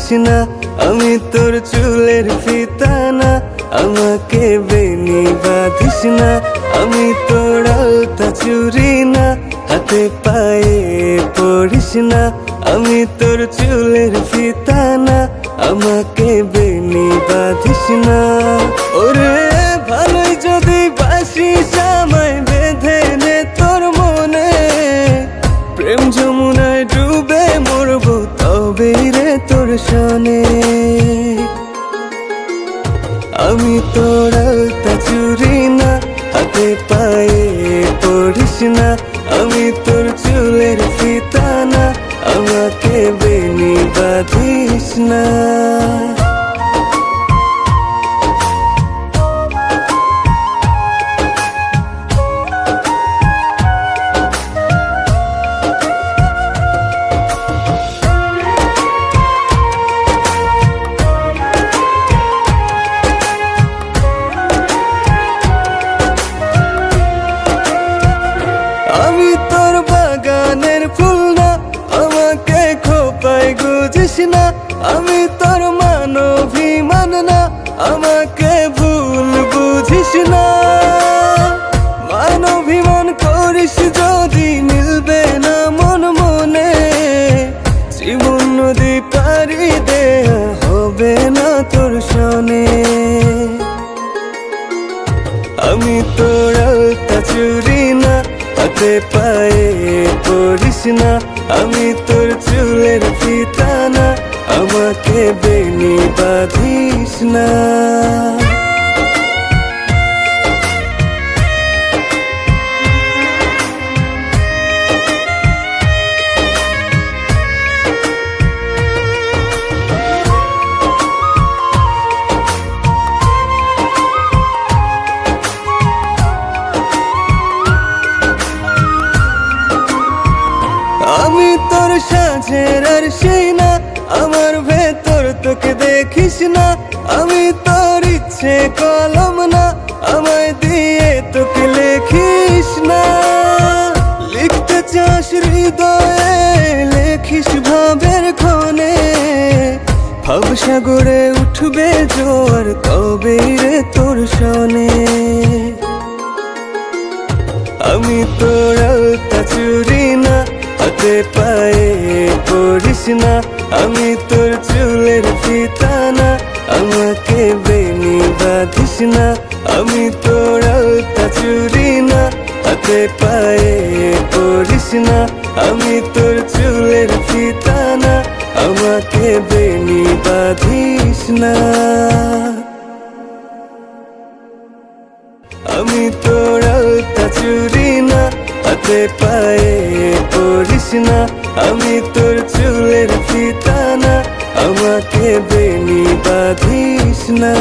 বাঁধিস না, আমি তোর চুলের ফিতা না। আমাকে বেনি বাঁধিস না, আমি তোর আলতা চুরি না। হাতে পায়ে পড়িস না, আমি তোর চুলের ফিতা না। আমাকে বেনি বাঁধিস না। ওরে ভালোই যদি বাসিস আমায় বেঁধে নে তোর মনে। প্রেম যমুনায় ডুবে মরবো তবেই রে তোর শোনে। আমি তোর আলতা চুরি না, হাতে পায়ে পড়িস না। আমি তোর চুলের ফিতা না, আমাকে বেনি বাঁধিস না। আমি তোর বাগানের ফুল না, আমাকে খোপায় গুজিস না। আমি তোর মানভিমান না, আমাকে ভুল বুঝিস না। মানভিমান করিস যদি মিলবে না মন মনে। জীবন নদী পারি দেয়া হবে না তোর শোনে। আমি তোর আলতা চুরি না, হাতে পায়ে পড়িস না। আমি তোর চুলের ফিতা না, আমাকে বেনি বাঁধিস না। আমি তোর সাজের আর সেই না, আমার ভেতর তোকে দেখিস না। আমি তোর ইচ্ছে কলম না, আমায় দিয়ে তোকে লেখিস না। লিখতে চাস হৃদয়ে, লেখিস ভাবের ক্ষণে। ভাবসাগরে উঠবে জোয়ার তবে রে তোর শোনে। আমি তোর আলতা চুরি না, হাতে পায়ে পড়িস না। আমি তোর চুলের ফিতা না, আমাকে বেনি বাঁধিস না। আমি তোর আলতা চুরি না, হাতে পায়ে পড়িস না। আমি তোর চুলের ফিতা না, আমাকে বেনি বাঁধিস না। আমি তোর আলতা চুরি না, হাতে পায়ে পড়িস না। আমি তোর চুলের ফিতা না, আমাকে বেনি বাঁধিস না।